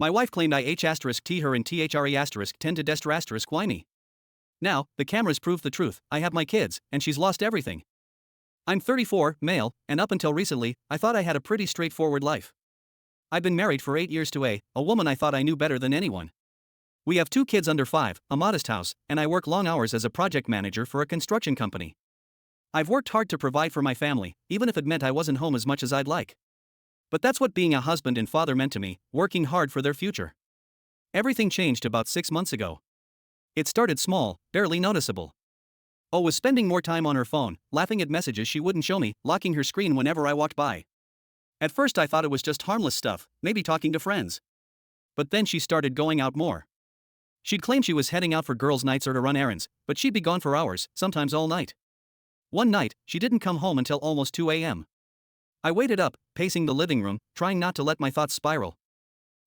My wife claimed I H*T her and THRE*10 to Destr*, why me? Now, the cameras prove the truth, I have my kids, and she's lost everything. I'm 34, male, and up until recently, I thought I had a pretty straightforward life. I've been married for 8 years to a woman I thought I knew better than anyone. We have 2 kids under 5, a modest house, and I work long hours as a project manager for a construction company. I've worked hard to provide for my family, even if it meant I wasn't home as much as I'd like. But that's what being a husband and father meant to me, working hard for their future. Everything changed about 6 months ago. It started small, barely noticeable. O was spending more time on her phone, laughing at messages she wouldn't show me, locking her screen whenever I walked by. At first I thought it was just harmless stuff, maybe talking to friends. But then she started going out more. She'd claim she was heading out for girls' nights or to run errands, but she'd be gone for hours, sometimes all night. One night, she didn't come home until almost 2 a.m. I waited up, pacing the living room, trying not to let my thoughts spiral.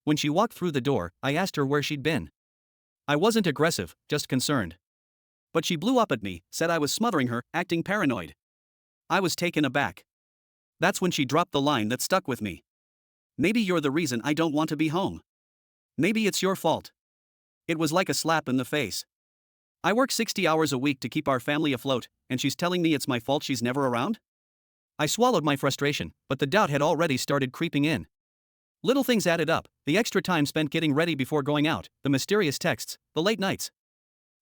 When she walked through the door, I asked her where she'd been. I wasn't aggressive, just concerned. But she blew up at me, said I was smothering her, acting paranoid. I was taken aback. That's when she dropped the line that stuck with me. Maybe you're the reason I don't want to be home. Maybe it's your fault. It was like a slap in the face. I work 60 hours a week to keep our family afloat, and she's telling me it's my fault she's never around? I swallowed my frustration, but the doubt had already started creeping in. Little things added up, the extra time spent getting ready before going out, the mysterious texts, the late nights.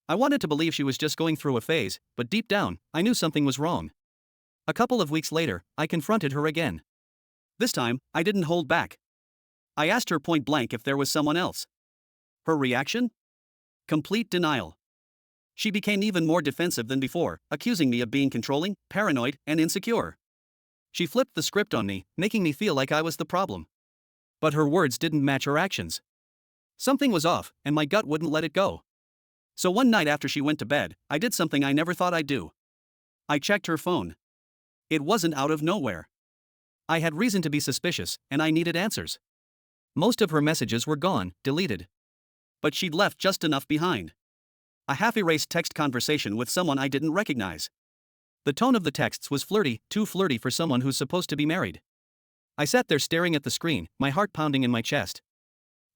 I wanted to believe she was just going through a phase, but deep down, I knew something was wrong. A couple of weeks later, I confronted her again. This time, I didn't hold back. I asked her point blank if there was someone else. Her reaction? Complete denial. She became even more defensive than before, accusing me of being controlling, paranoid, and insecure. She flipped the script on me, making me feel like I was the problem. But her words didn't match her actions. Something was off, and my gut wouldn't let it go. So one night after she went to bed, I did something I never thought I'd do. I checked her phone. It wasn't out of nowhere. I had reason to be suspicious, and I needed answers. Most of her messages were gone, deleted. But she'd left just enough behind. A half-erased text conversation with someone I didn't recognize. The tone of the texts was flirty, too flirty for someone who's supposed to be married. I sat there staring at the screen, my heart pounding in my chest.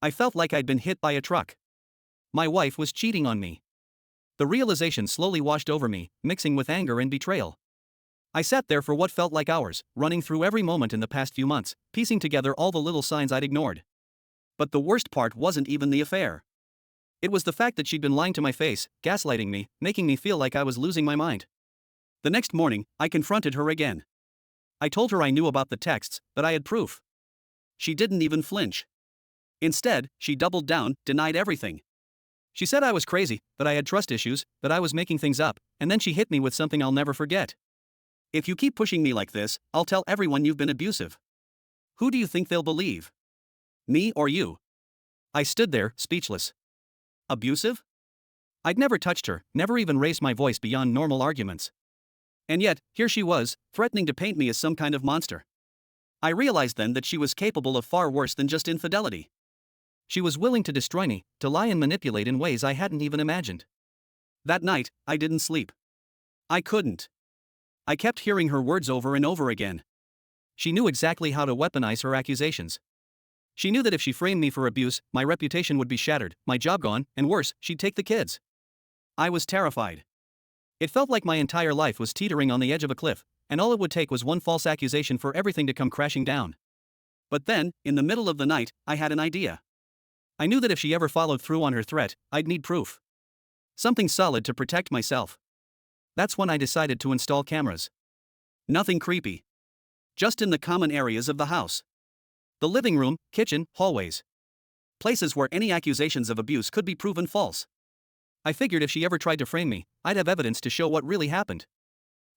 I felt like I'd been hit by a truck. My wife was cheating on me. The realization slowly washed over me, mixing with anger and betrayal. I sat there for what felt like hours, running through every moment in the past few months, piecing together all the little signs I'd ignored. But the worst part wasn't even the affair. It was the fact that she'd been lying to my face, gaslighting me, making me feel like I was losing my mind. The next morning, I confronted her again. I told her I knew about the texts, that I had proof. She didn't even flinch. Instead, she doubled down, denied everything. She said I was crazy, that I had trust issues, that I was making things up, and then she hit me with something I'll never forget. If you keep pushing me like this, I'll tell everyone you've been abusive. Who do you think they'll believe? Me or you? I stood there, speechless. Abusive? I'd never touched her, never even raised my voice beyond normal arguments. And yet, here she was, threatening to paint me as some kind of monster. I realized then that she was capable of far worse than just infidelity. She was willing to destroy me, to lie and manipulate in ways I hadn't even imagined. That night, I didn't sleep. I couldn't. I kept hearing her words over and over again. She knew exactly how to weaponize her accusations. She knew that if she framed me for abuse, my reputation would be shattered, my job gone, and worse, she'd take the kids. I was terrified. It felt like my entire life was teetering on the edge of a cliff, and all it would take was one false accusation for everything to come crashing down. But then, in the middle of the night, I had an idea. I knew that if she ever followed through on her threat, I'd need proof. Something solid to protect myself. That's when I decided to install cameras. Nothing creepy. Just in the common areas of the house. The living room, kitchen, hallways. Places where any accusations of abuse could be proven false. I figured if she ever tried to frame me, I'd have evidence to show what really happened.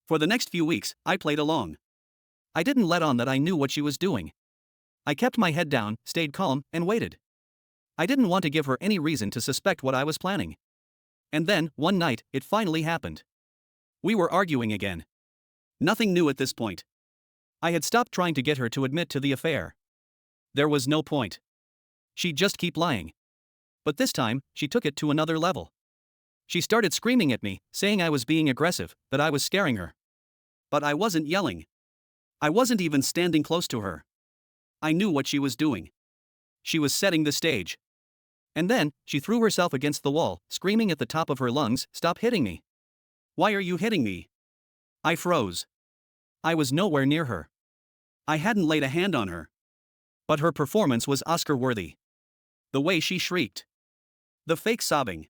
For the next few weeks, I played along. I didn't let on that I knew what she was doing. I kept my head down, stayed calm, and waited. I didn't want to give her any reason to suspect what I was planning. And then, one night, it finally happened. We were arguing again. Nothing new at this point. I had stopped trying to get her to admit to the affair. There was no point. She'd just keep lying. But this time, she took it to another level. She started screaming at me, saying I was being aggressive, that I was scaring her. But I wasn't yelling. I wasn't even standing close to her. I knew what she was doing. She was setting the stage. And then, she threw herself against the wall, screaming at the top of her lungs, "Stop hitting me! Why are you hitting me?" I froze. I was nowhere near her. I hadn't laid a hand on her. But her performance was Oscar-worthy. The way she shrieked. The fake sobbing.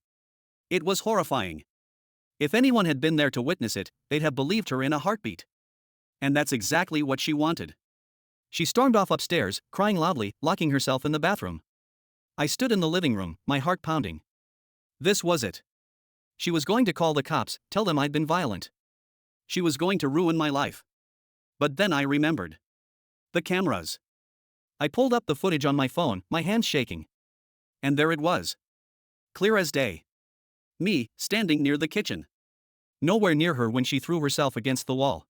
It was horrifying. If anyone had been there to witness it, they'd have believed her in a heartbeat. And that's exactly what she wanted. She stormed off upstairs, crying loudly, locking herself in the bathroom. I stood in the living room, my heart pounding. This was it. She was going to call the cops, tell them I'd been violent. She was going to ruin my life. But then I remembered. The cameras. I pulled up the footage on my phone, my hands shaking. And there it was. Clear as day. Me, standing near the kitchen. Nowhere near her when she threw herself against the wall.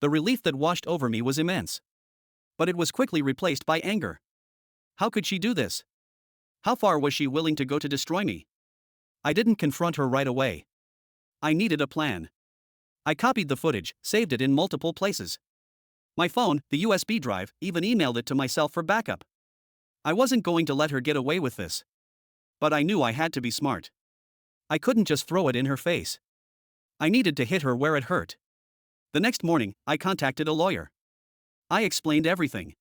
The relief that washed over me was immense. But it was quickly replaced by anger. How could she do this? How far was she willing to go to destroy me? I didn't confront her right away. I needed a plan. I copied the footage, saved it in multiple places. My phone, the USB drive, even emailed it to myself for backup. I wasn't going to let her get away with this. But I knew I had to be smart. I couldn't just throw it in her face. I needed to hit her where it hurt. The next morning, I contacted a lawyer. I explained everything.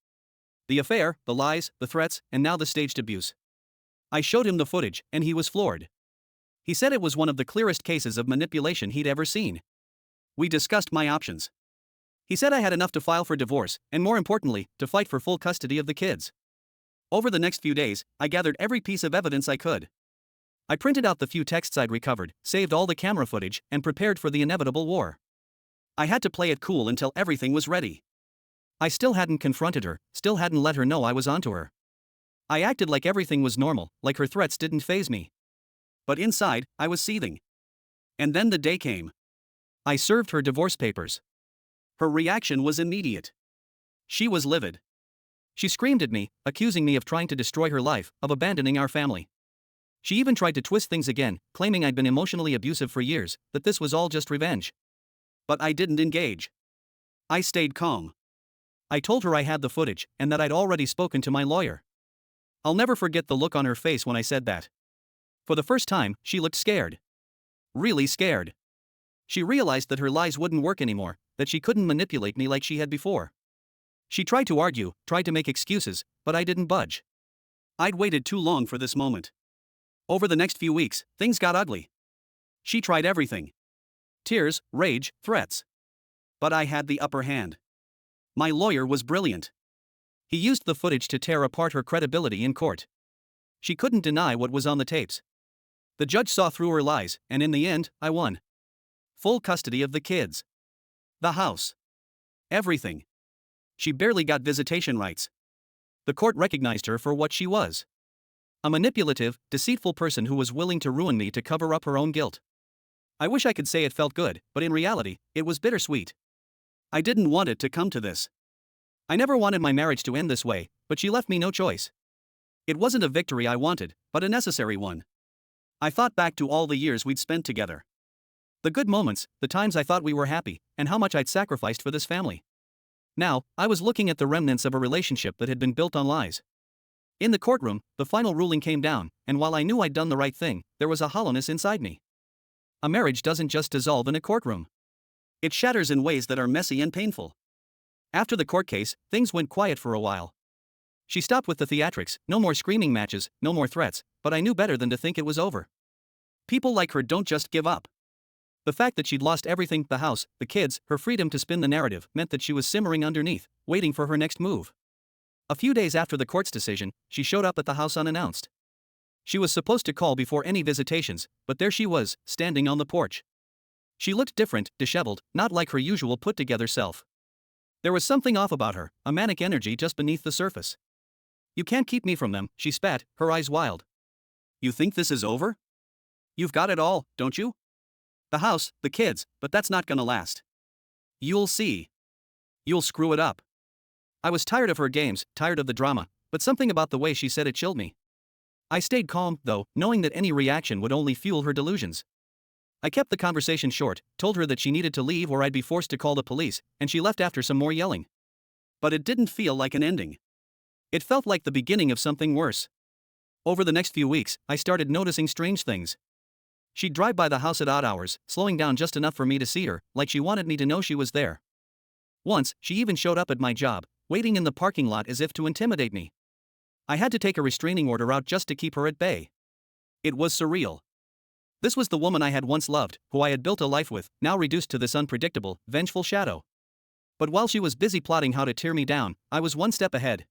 The affair, the lies, the threats, and now the staged abuse. I showed him the footage, and he was floored. He said it was one of the clearest cases of manipulation he'd ever seen. We discussed my options. He said I had enough to file for divorce, and more importantly, to fight for full custody of the kids. Over the next few days, I gathered every piece of evidence I could. I printed out the few texts I'd recovered, saved all the camera footage, and prepared for the inevitable war. I had to play it cool until everything was ready. I still hadn't confronted her, still hadn't let her know I was onto her. I acted like everything was normal, like her threats didn't faze me. But inside, I was seething. And then the day came. I served her divorce papers. Her reaction was immediate. She was livid. She screamed at me, accusing me of trying to destroy her life, of abandoning our family. She even tried to twist things again, claiming I'd been emotionally abusive for years, that this was all just revenge. But I didn't engage. I stayed calm. I told her I had the footage, and that I'd already spoken to my lawyer. I'll never forget the look on her face when I said that. For the first time, she looked scared. Really scared. She realized that her lies wouldn't work anymore, that she couldn't manipulate me like she had before. She tried to argue, tried to make excuses, but I didn't budge. I'd waited too long for this moment. Over the next few weeks, things got ugly. She tried everything. Tears, rage, threats. But I had the upper hand. My lawyer was brilliant. He used the footage to tear apart her credibility in court. She couldn't deny what was on the tapes. The judge saw through her lies, and in the end, I won. Full custody of the kids. The house. Everything. She barely got visitation rights. The court recognized her for what she was. A manipulative, deceitful person who was willing to ruin me to cover up her own guilt. I wish I could say it felt good, but in reality, it was bittersweet. I didn't want it to come to this. I never wanted my marriage to end this way, but she left me no choice. It wasn't a victory I wanted, but a necessary one. I thought back to all the years we'd spent together. The good moments, the times I thought we were happy, and how much I'd sacrificed for this family. Now, I was looking at the remnants of a relationship that had been built on lies. In the courtroom, the final ruling came down, and while I knew I'd done the right thing, there was a hollowness inside me. A marriage doesn't just dissolve in a courtroom. It shatters in ways that are messy and painful. After the court case, things went quiet for a while. She stopped with the theatrics, no more screaming matches, no more threats, but I knew better than to think it was over. People like her don't just give up. The fact that she'd lost everything, the house, the kids, her freedom to spin the narrative, meant that she was simmering underneath, waiting for her next move. A few days after the court's decision, she showed up at the house unannounced. She was supposed to call before any visitations, but there she was, standing on the porch. She looked different, disheveled, not like her usual put-together self. There was something off about her, a manic energy just beneath the surface. "You can't keep me from them," she spat, her eyes wild. "You think this is over? You've got it all, don't you? The house, the kids, but that's not gonna last. You'll see. You'll screw it up." I was tired of her games, tired of the drama, but something about the way she said it chilled me. I stayed calm, though, knowing that any reaction would only fuel her delusions. I kept the conversation short, told her that she needed to leave or I'd be forced to call the police, and she left after some more yelling. But it didn't feel like an ending. It felt like the beginning of something worse. Over the next few weeks, I started noticing strange things. She'd drive by the house at odd hours, slowing down just enough for me to see her, like she wanted me to know she was there. Once, she even showed up at my job, waiting in the parking lot as if to intimidate me. I had to take a restraining order out just to keep her at bay. It was surreal. This was the woman I had once loved, who I had built a life with, now reduced to this unpredictable, vengeful shadow. But while she was busy plotting how to tear me down, I was one step ahead.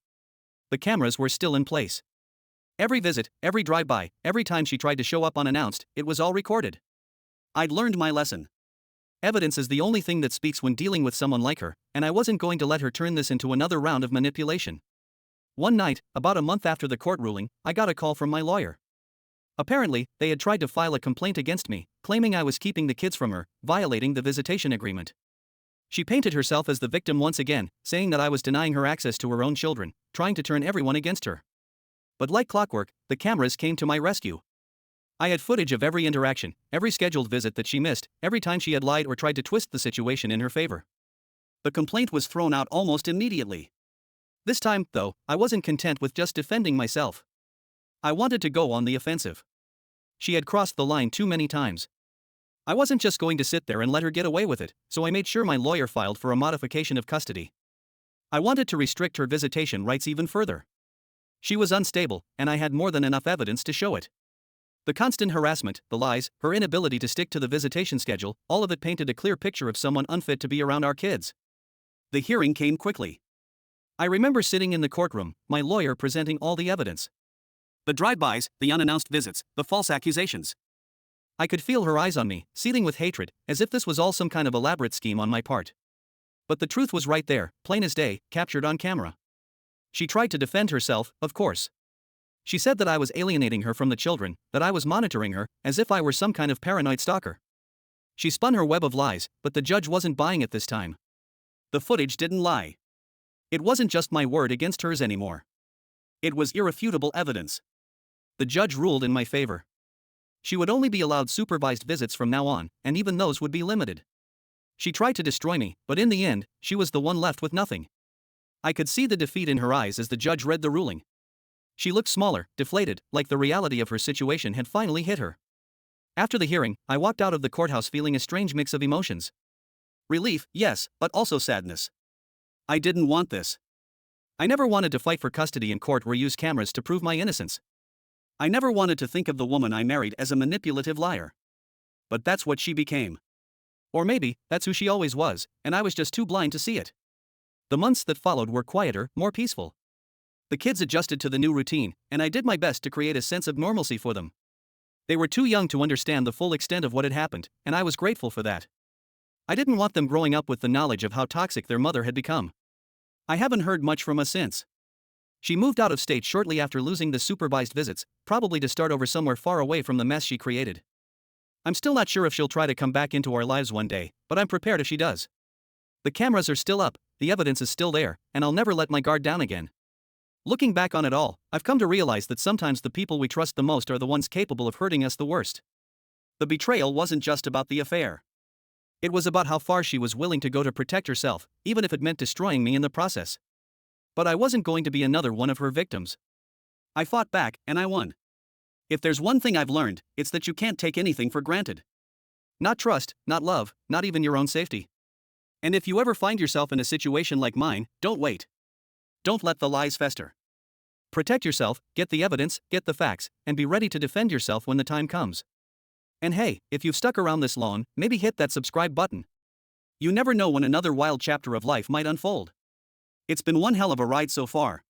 The cameras were still in place. Every visit, every drive-by, every time she tried to show up unannounced, it was all recorded. I'd learned my lesson. Evidence is the only thing that speaks when dealing with someone like her, and I wasn't going to let her turn this into another round of manipulation. One night, about a month after the court ruling, I got a call from my lawyer. Apparently, they had tried to file a complaint against me, claiming I was keeping the kids from her, violating the visitation agreement. She painted herself as the victim once again, saying that I was denying her access to her own children, trying to turn everyone against her. But like clockwork, the cameras came to my rescue. I had footage of every interaction, every scheduled visit that she missed, every time she had lied or tried to twist the situation in her favor. The complaint was thrown out almost immediately. This time, though, I wasn't content with just defending myself. I wanted to go on the offensive. She had crossed the line too many times. I wasn't just going to sit there and let her get away with it, so I made sure my lawyer filed for a modification of custody. I wanted to restrict her visitation rights even further. She was unstable, and I had more than enough evidence to show it. The constant harassment, the lies, her inability to stick to the visitation schedule, all of it painted a clear picture of someone unfit to be around our kids. The hearing came quickly. I remember sitting in the courtroom, my lawyer presenting all the evidence. The drive-bys, the unannounced visits, the false accusations. I could feel her eyes on me, seething with hatred, as if this was all some kind of elaborate scheme on my part. But the truth was right there, plain as day, captured on camera. She tried to defend herself, of course. She said that I was alienating her from the children, that I was monitoring her, as if I were some kind of paranoid stalker. She spun her web of lies, but the judge wasn't buying it this time. The footage didn't lie. It wasn't just my word against hers anymore. It was irrefutable evidence. The judge ruled in my favor. She would only be allowed supervised visits from now on, and even those would be limited. She tried to destroy me, but in the end, she was the one left with nothing. I could see the defeat in her eyes as the judge read the ruling. She looked smaller, deflated, like the reality of her situation had finally hit her. After the hearing, I walked out of the courthouse feeling a strange mix of emotions. Relief, yes, but also sadness. I didn't want this. I never wanted to fight for custody in court or use cameras to prove my innocence. I never wanted to think of the woman I married as a manipulative liar. But that's what she became. Or maybe, that's who she always was, and I was just too blind to see it. The months that followed were quieter, more peaceful. The kids adjusted to the new routine, and I did my best to create a sense of normalcy for them. They were too young to understand the full extent of what had happened, and I was grateful for that. I didn't want them growing up with the knowledge of how toxic their mother had become. I haven't heard much from her since. She moved out of state shortly after losing the supervised visits, probably to start over somewhere far away from the mess she created. I'm still not sure if she'll try to come back into our lives one day, but I'm prepared if she does. The cameras are still up, the evidence is still there, and I'll never let my guard down again. Looking back on it all, I've come to realize that sometimes the people we trust the most are the ones capable of hurting us the worst. The betrayal wasn't just about the affair. It was about how far she was willing to go to protect herself, even if it meant destroying me in the process. But I wasn't going to be another one of her victims. I fought back, and I won. If there's one thing I've learned, it's that you can't take anything for granted. Not trust, not love, not even your own safety. And if you ever find yourself in a situation like mine, don't wait. Don't let the lies fester. Protect yourself, get the evidence, get the facts, and be ready to defend yourself when the time comes. And hey, if you've stuck around this long, maybe hit that subscribe button. You never know when another wild chapter of life might unfold. It's been one hell of a ride so far.